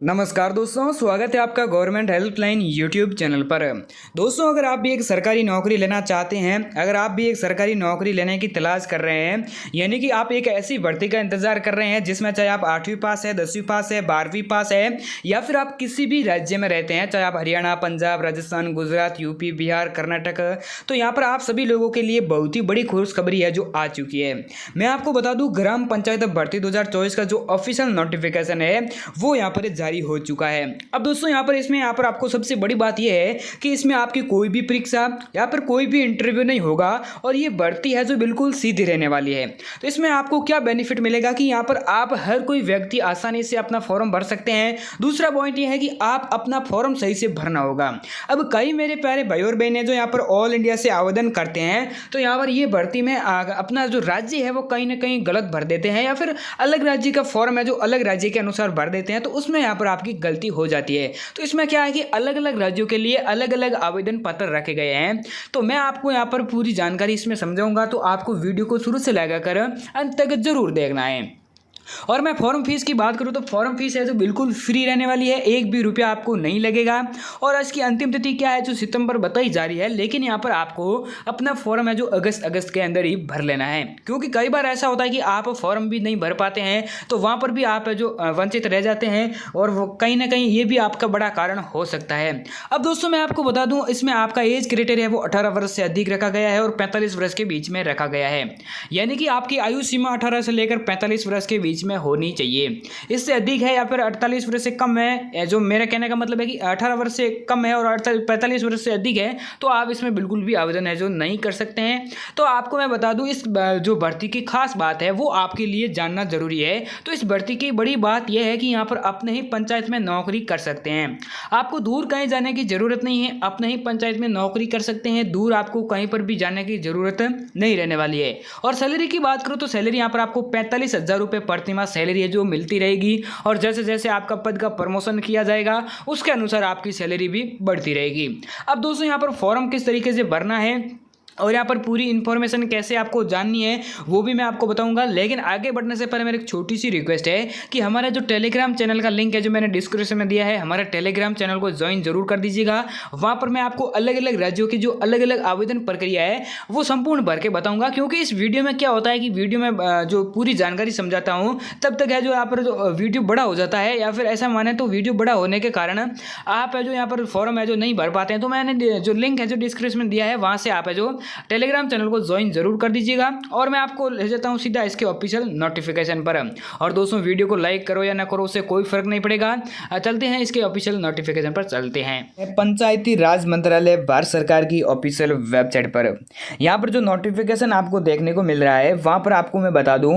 नमस्कार दोस्तों, स्वागत है आपका गवर्नमेंट हेल्पलाइन यूट्यूब चैनल पर। दोस्तों, अगर आप भी एक सरकारी नौकरी लेना चाहते हैं, अगर आप भी एक सरकारी नौकरी लेने की तलाश कर रहे हैं, यानी कि आप एक ऐसी भर्ती का इंतजार कर रहे हैं जिसमें चाहे आप 8वीं पास है, 10वीं पास है, 12वीं पास है, या फिर आप किसी भी राज्य में रहते हैं, चाहे आप हरियाणा, पंजाब, राजस्थान, गुजरात, यूपी, बिहार, कर्नाटक, तो यहाँ पर आप सभी लोगों के लिए बहुत ही बड़ी खुशखबरी है जो आ चुकी है। मैं आपको बता दूँ, ग्राम पंचायत भर्ती 2024 का जो ऑफिशियल नोटिफिकेशन है वो यहाँ पर जारी हो चुका है। अब दोस्तों, यहाँ पर आपको सबसे बड़ी बात यह है कि इसमें आपकी कोई भी परीक्षा या फिर कोई भी इंटरव्यू नहीं होगा और ये भर्ती है जो बिल्कुल सीधी रहने वाली है। तो इसमें आपको क्या बेनिफिट मिलेगा कि यहाँ पर आप हर कोई व्यक्ति आसानी से अपना फॉर्म भर सकते हैं। दूसरा पॉइंट यह है कि आप अपना फॉर्म सही से भरना होगा। अब कई मेरे प्यारे भाई और बहन जो यहाँ पर ऑल इंडिया से आवेदन करते हैं, तो यहाँ पर ये भर्ती में अपना जो राज्य है वो कहीं ना कहीं गलत भर देते हैं, या फिर अलग राज्य का फॉर्म है जो अलग राज्य के अनुसार भर देते हैं, तो उसमें यहाँ पर आपकी गलती हो जाती है। तो इसमें क्या है कि अलग अलग राज्यों के लिए अलग अलग आवेदन पत्र रखे गए हैं। तो मैं आपको यहाँ पर पूरी जानकारी इसमें समझाऊंगा, तो आपको वीडियो को शुरू से लगाकर अंत तक जरूर देखना है। और मैं फॉर्म फीस की बात करूं तो फॉर्म फीस है जो बिल्कुल फ्री रहने वाली है, एक भी रुपया आपको नहीं लगेगा। और इसकी अंतिम तिथि क्या है जो सितंबर बताई जा रही है, लेकिन यहाँ पर आपको अपना फॉर्म है जो अगस्त के अंदर ही भर लेना है, क्योंकि कई बार ऐसा होता है कि आप फॉर्म भी नहीं भर पाते हैं, तो वहाँ पर भी आप जो वंचित रह जाते हैं, और वो कहीं ना कहीं ये भी आपका बड़ा कारण हो सकता है। अब दोस्तों, मैं आपको बता दूँ, इसमें आपका एज क्राइटेरिया वो 18 वर्ष से अधिक रखा गया है और 45 वर्ष के बीच में रखा गया है, यानी कि आपकी आयु सीमा 18 से लेकर 45 वर्ष के बीच में होनी चाहिए। इससे अधिक है या फिर 48 वर्ष से कम है, जो मेरा कहने का मतलब है कि 18 वर्ष से कम है और 45 वर्ष से अधिक है, तो आप इसमें बिल्कुल भी आवेदन है जो नहीं कर सकते हैं। तो आपको मैं बता दूं, इस जो भर्ती की खास बात है वो आपके लिए जानना जरूरी है। तो इस भर्ती की बड़ी बात यह है कि यहाँ पर अपने ही पंचायत में नौकरी कर सकते हैं। आपको दूर कहीं जाने की जरूरत नहीं है, अपने ही पंचायत में नौकरी कर सकते हैं, दूर आपको कहीं पर भी जाने की जरूरत नहीं रहने वाली है। और सैलरी की बात करूँ तो सैलरी यहाँ पर आपको 45,000 रुपये प्रति माह सैलरी है जो मिलती रहेगी, और जैसे जैसे आपका पद का प्रमोशन किया जाएगा उसके अनुसार आपकी सैलरी भी बढ़ती रहेगी। अब दोस्तों, यहाँ पर फॉर्म किस तरीके से भरना है और यहाँ पर पूरी इन्फॉर्मेशन कैसे आपको जाननी है वो भी मैं आपको बताऊंगा, लेकिन आगे बढ़ने से पहले मेरी एक छोटी सी रिक्वेस्ट है कि हमारा जो टेलीग्राम चैनल का लिंक है जो मैंने डिस्क्रिप्शन में दिया है, हमारे टेलीग्राम चैनल को ज्वाइन जरूर कर दीजिएगा। वहाँ पर मैं आपको अलग अलग राज्यों की जो अलग अलग आवेदन प्रक्रिया है वो संपूर्ण भर के बताऊँगा, क्योंकि इस वीडियो में क्या होता है कि वीडियो में जो पूरी जानकारी समझाता हूँ तब तक है जो यहाँ पर जो वीडियो बड़ा हो जाता है, या फिर ऐसा माने तो वीडियो बड़ा होने के कारण आप है जो यहाँ पर फॉर्म है जो नहीं भर पाते हैं। तो मैंने जो लिंक है जो डिस्क्रिप्शन में दिया है वहाँ से आप है जो टेलीग्राम चैनल को ज्वाइन जरूर कर दीजिएगा, और मैं आपको ले जाता हूँ सीधा इसके ऑफिशियल नोटिफिकेशन पर। और दोस्तों, वीडियो को लाइक करो या ना करो उससे कोई फर्क नहीं पड़ेगा। चलते हैं इसके ऑफिशियल नोटिफिकेशन पर चलते हैं। पंचायती राज मंत्रालय भारत सरकार की ऑफिशियल वेबसाइट पर यहाँ पर जो नोटिफिकेशन आपको देखने को मिल रहा है, वहाँ पर आपको मैं बता दूँ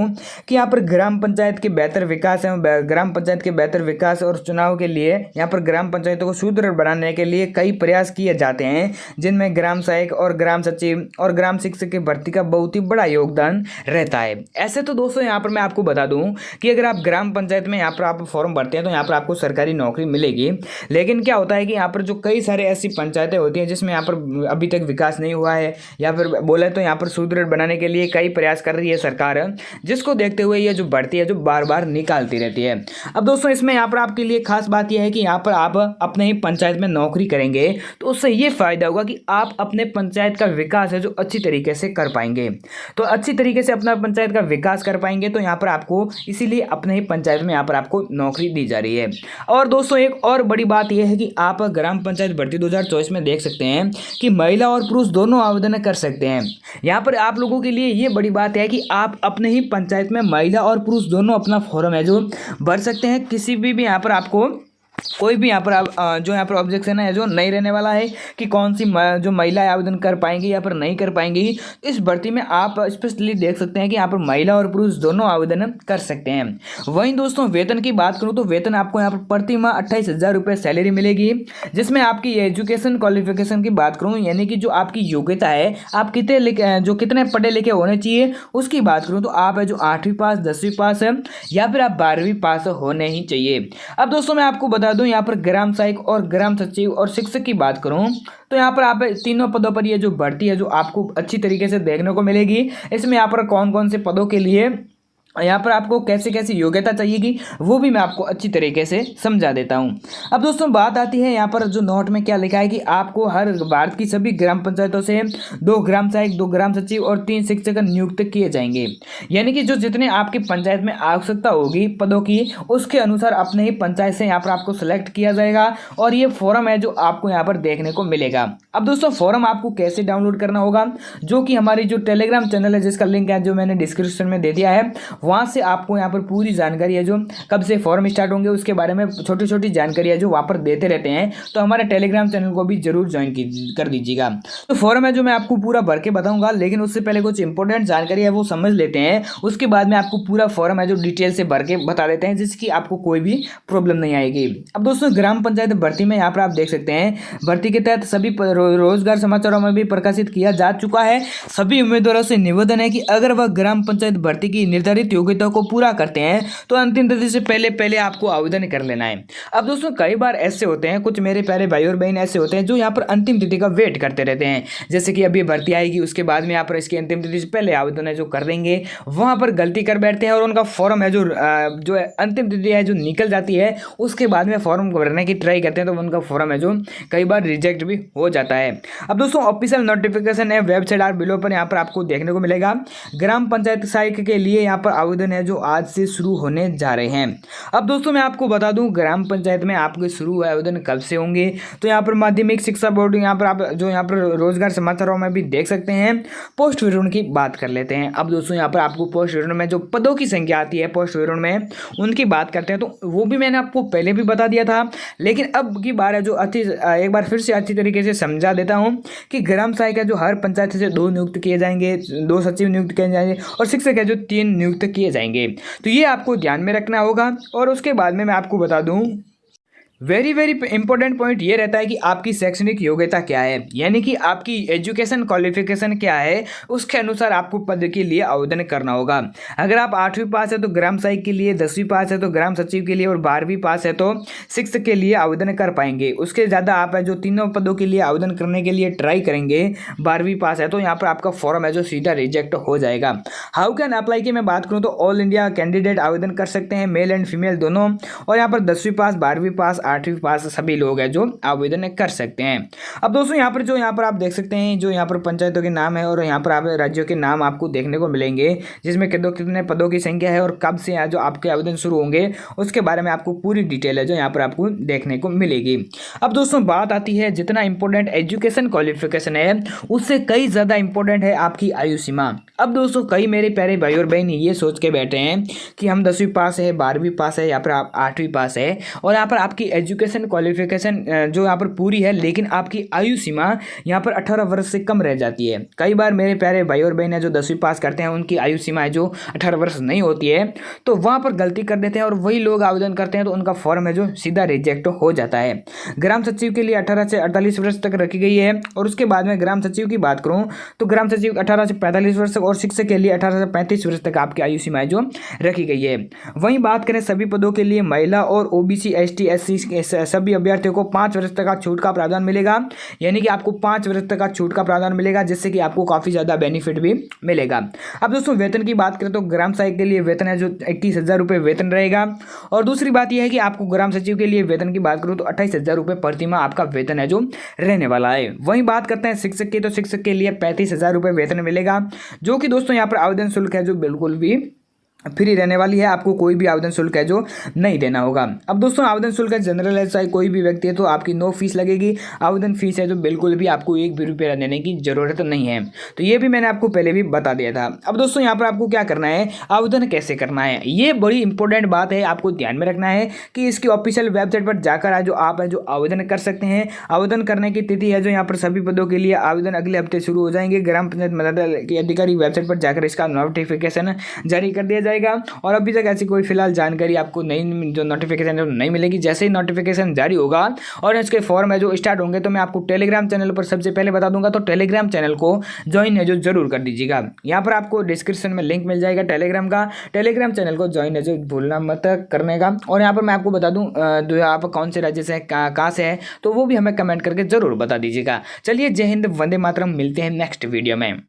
कि यहाँ पर ग्राम पंचायत के बेहतर विकास एवं ग्राम पंचायत के बेहतर विकास और चुनाव के लिए यहाँ पर ग्राम पंचायतों को सुदृढ़ बनाने के लिए कई प्रयास किए जाते हैं, जिनमें ग्राम सहायक और ग्राम सचिव और ग्राम शिक्षक की भर्ती का बहुत ही बड़ा योगदान रहता है। ऐसे तो दोस्तों, यहाँ पर मैं आपको बता दूं कि अगर आप ग्राम पंचायत में यहाँ पर आप फॉर्म भरते हैं तो यहाँ पर आपको सरकारी नौकरी मिलेगी, लेकिन क्या होता है कि यहाँ पर जो कई सारे ऐसी पंचायतें होती हैं जिसमें यहाँ पर अभी तक विकास नहीं हुआ है, या फिर बोले तो यहाँ पर सुदृढ़ बनाने के लिए कई प्रयास कर रही है सरकार, जिसको देखते हुए ये जो भर्ती है जो बार बार निकालती रहती है। अब दोस्तों, इसमें यहाँ पर आपके लिए खास बात यह है कि यहाँ पर आप अपने ही पंचायत में नौकरी करेंगे तो उससे ये फायदा होगा कि आप अपने पंचायत का विकास है जो अच्छी तरीके से कर पाएंगे। तो अच्छी तरीके से अपना पंचायत का विकास कर पाएंगे, तो यहाँ पर आपको इसीलिए अपने ही पंचायत में यहाँ पर आपको नौकरी दी जा रही है। और दोस्तों, एक और बड़ी बात यह है कि आप ग्राम पंचायत भर्ती 2024 में देख सकते हैं कि महिला और पुरुष दोनों आवेदन कर सकते हैं। यहाँ पर आप लोगों के लिए ये बड़ी बात है कि आप अपने ही पंचायत में महिला और पुरुष दोनों अपना फॉर्म है जो भर सकते हैं। किसी भी यहाँ पर आपको कोई भी यहाँ पर जो यहाँ पर ऑब्जेक्शन है जो नहीं रहने वाला है कि कौन सी जो महिलाएं आवेदन कर पाएंगी या फिर नहीं कर पाएंगी। इस भर्ती में आप स्पष्टली देख सकते हैं कि यहाँ पर महिला और पुरुष दोनों आवेदन कर सकते हैं। वहीं दोस्तों, वेतन की बात करूँ तो वेतन आपको यहाँ पर प्रति माह 28,000 रुपये सैलरी मिलेगी, जिसमें आपकी एजुकेशन क्वालिफिकेशन की बात करूँ, यानी कि जो आपकी योग्यता है आप कितने पढ़े लिखे होने चाहिए उसकी बात करूँ तो आप है जो 8वीं पास, 10वीं पास है, या फिर आप 12वीं पास होने ही चाहिए। अब दोस्तों, मैं आपको बता दूं, यहाँ पर ग्राम सहायक और ग्राम सचिव और शिक्षक की बात करूं तो यहाँ पर आप तीनों पदों पर ये जो भर्ती है जो आपको अच्छी तरीके से देखने को मिलेगी। इसमें यहाँ पर कौन कौन से पदों के लिए यहाँ पर आपको कैसे कैसे योग्यता चाहिएगी वो भी मैं आपको अच्छी तरीके से समझा देता हूँ। अब दोस्तों बात आती है यहाँ पर जो नोट में क्या लिखा है कि आपको हर भारत की सभी ग्राम पंचायतों से 2 ग्राम सहायक, 2 ग्राम सचिव और 3 शिक्षक नियुक्त किए जाएंगे। यानी कि जो जितने आपकी पंचायत में आवश्यकता होगी पदों की, उसके अनुसार अपने ही पंचायत से यहाँ पर आपको सेलेक्ट किया जाएगा और ये फॉर्म है जो आपको यहाँ पर देखने को मिलेगा। अब दोस्तों फॉर्म आपको कैसे डाउनलोड करना होगा, जो कि हमारी जो टेलीग्राम चैनल है जिसका लिंक है जो मैंने डिस्क्रिप्शन में दे दिया है, वहाँ से आपको यहाँ पर पूरी जानकारी है जो कब से फॉर्म स्टार्ट होंगे उसके बारे में छोटी छोटी जानकारी है जो वहाँ पर देते रहते हैं। तो हमारे टेलीग्राम चैनल को भी जरूर ज्वाइन कर दीजिएगा। तो फॉर्म है जो मैं आपको पूरा भर के बताऊंगा, लेकिन उससे पहले कुछ इंपॉर्टेंट जानकारी है वो समझ लेते हैं। उसके बाद में आपको पूरा फॉर्म है जो डिटेल से भर के बता देते हैं जिसकी आपको कोई भी प्रॉब्लम नहीं आएगी। अब दोस्तों ग्राम पंचायत भर्ती में यहाँ पर आप देख सकते हैं भर्ती के तहत सभी रोजगार समाचारों में भी प्रकाशित किया जा चुका है। सभी उम्मीदवारों से निवेदन है कि अगर वह ग्राम पंचायत भर्ती की निर्धारित योग्यता को पूरा करते हैं तो अंतिम तिथि से पहले आपको आवेदन कर लेना है। अब दोस्तों कई बार ऐसे होते हैं, कुछ मेरे प्यारे भाई और बहन ऐसे होते हैं जो यहाँ पर अंतिम तिथि का वेट करते रहते हैं, जैसे कि अभी भर्ती आएगी उसके बाद में यहाँ पर इसकी अंतिम तिथि से पहले आवेदन है जो कर देंगे, वहाँ पर गलती कर बैठते हैं और उनका फॉर्म है जो अंतिम तिथि है जो निकल जाती है उसके बाद में फॉर्म भरने की ट्राई करते हैं तो उनका फॉर्म है जो कई बार रिजेक्ट भी हो जाता है। अब दोस्तों ऑफिशियल नोटिफिकेशन है वेबसाइट और बिलो पर यहाँ पर आपको देखने को मिलेगा। ग्राम पंचायत सहायक के लिए यहाँ पर आवेदन है जो आज से शुरू होने जा रहे हैं। अब दोस्तों मैं आपको बता दूं ग्राम पंचायत में आपके शुरू आवेदन कब से होंगे, तो यहाँ पर माध्यमिक शिक्षा बोर्ड यहाँ पर आप जो यहाँ पर रोजगार समाचारों में भी देख सकते हैं। पोस्ट विवरण की बात कर लेते हैं। अब दोस्तों यहाँ पर आपको पोस्ट विवरण में जो पदों की संख्या आती है पोस्ट विवरण में उनकी बात करते हैं, तो वो भी मैंने आपको पहले भी बता दिया था, लेकिन अब की बार है जो एक बार फिर से अच्छी तरीके से समझा देता हूँ कि ग्राम सहायक है जो हर पंचायत से 2 नियुक्त किए जाएंगे, 2 सचिव नियुक्त किए जाएंगे और शिक्षक है जो 3 नियुक्त किए जाएंगे। तो ये आपको ध्यान में रखना होगा। और उसके बाद में मैं आपको बता दूं वेरी इंपॉर्टेंट पॉइंट ये रहता है कि आपकी शैक्षणिक योग्यता क्या है, यानी कि आपकी एजुकेशन क्वालिफिकेशन क्या है, उसके अनुसार आपको पद के लिए आवेदन करना होगा। अगर आप 8वीं पास है तो ग्राम सहायक के लिए, 10वीं पास है तो ग्राम सचिव के लिए और 12वीं पास है तो शिक्षक के लिए आवेदन कर पाएंगे। उसके ज़्यादा आप है जो तीनों पदों के लिए आवेदन करने के लिए ट्राई करेंगे 12वीं पास है तो यहाँ पर आपका फॉर्म है जो सीधा रिजेक्ट हो जाएगा। हाउ कैन अप्लाई की मैं बात करूँ तो ऑल इंडिया कैंडिडेट आवेदन कर सकते हैं, मेल एंड फीमेल दोनों, और यहाँ पर 10वीं पास, 12वीं पास, 8वीं पास सभी लोग हैं जो आवेदन कर सकते हैं। अब दोस्तों यहाँ पर आप देख सकते हैं जो यहाँ पर पंचायतों के नाम है और यहाँ पर आप राज्यों के नाम आपको देखने को मिलेंगे जिसमें कितने पदों की संख्या है और कब से जो आपके आवेदन शुरू होंगे उसके बारे में आपको पूरी डिटेल है जो यहाँ पर आपको देखने को मिलेगी। अब दोस्तों बात आती है जितना इंपॉर्टेंट एजुकेशन क्वालिफिकेशन है उससे कई ज़्यादा इंपॉर्टेंट है आपकी आयु सीमा। अब दोस्तों कई मेरे प्यारे भाई और बहन ये सोच के बैठे हैं कि हम 10वीं पास है, 12वीं पास है या फिर आप 8वीं पास है और यहाँ पर आपकी एजुकेशन क्वालिफिकेशन जो यहाँ पर पूरी है लेकिन आपकी आयु सीमा यहाँ पर 18 वर्ष से कम रह जाती है। कई बार मेरे प्यारे भाई और बहन है जो 10वीं पास करते हैं उनकी आयु सीमा है जो 18 वर्ष नहीं होती है, तो वहाँ पर गलती कर देते हैं और वही लोग आवेदन करते हैं तो उनका फॉर्म है जो सीधा रिजेक्ट हो जाता है। ग्राम सचिव के लिए 18 से 48 वर्ष तक रखी गई है और उसके बाद में ग्राम सचिव की बात करूँ तो ग्राम सचिव 18 से 45 वर्ष और शिक्षक के लिए 18 से 35 वर्ष तक आपकी आयु सीमा जो रखी गई है। वहीं बात करें सभी पदों के लिए महिला और ओबीसी एसटी एससी सभी अभ्यर्थियों को 5 वर्ष तक का छूट का प्रावधान मिलेगा, यानी कि आपको 5 वर्ष तक का छूट का प्रावधान मिलेगा जिससे कि आपको काफ़ी ज़्यादा बेनिफिट भी मिलेगा। अब दोस्तों वेतन की बात करें तो ग्राम सहायक के लिए वेतन है जो 21,000 रुपये वेतन रहेगा और दूसरी बात यह है कि आपको ग्राम सचिव के लिए वेतन की बात करूँ तो 28,000 रुपये प्रति माह आपका वेतन है जो रहने वाला है। वहीं बात करते हैं शिक्षक की तो शिक्षक के लिए 35,000 रुपये वेतन मिलेगा, जो कि दोस्तों यहाँ पर आवेदन शुल्क है जो बिल्कुल भी फ्री रहने वाली है, आपको कोई भी आवेदन शुल्क है जो नहीं देना होगा। अब दोस्तों आवेदन शुल्क है जनरल है चाहे कोई भी व्यक्ति है तो आपकी नो फीस लगेगी, आवेदन फीस है जो बिल्कुल भी आपको 1 भी रुपया देने की ज़रूरत नहीं है। तो ये भी मैंने आपको पहले भी बता दिया था। अब दोस्तों यहाँ पर आपको क्या करना है, आवेदन कैसे करना है, ये बड़ी इंपॉर्टेंट बात है, आपको ध्यान में रखना है कि इसकी ऑफिशियल वेबसाइट पर जाकर जो आप है जो आवेदन कर सकते हैं। आवेदन करने की तिथि है जो यहाँ पर सभी पदों के लिए आवेदन अगले हफ्ते शुरू हो जाएंगे। ग्राम पंचायत मंडल की अधिकारी वेबसाइट पर जाकर इसका नोटिफिकेशन जारी कर दिया जाएगा और अभी तक ऐसी कोई फिलहाल जानकारी आपको नहीं, जो नोटिफिकेशन है नहीं मिलेगी। जैसे ही नोटिफिकेशन जारी होगा और इसके फॉर्म है जो स्टार्ट होंगे तो मैं आपको टेलीग्राम चैनल पर सबसे पहले बता दूंगा, तो टेलीग्राम चैनल को ज्वाइन है जो जरूर कर दीजिएगा। यहाँ पर आपको डिस्क्रिप्शन में लिंक मिल जाएगा टेलीग्राम का, टेलीग्राम चैनल को ज्वाइन है जो भूलना मत करने का। और यहाँ पर मैं आपको बता दूँ आप कौन से राज्य से कहाँ से है तो वो भी हमें कमेंट करके जरूर बता दीजिएगा। चलिए जय हिंद, वंदे मातरम, मिलते हैं नेक्स्ट वीडियो में।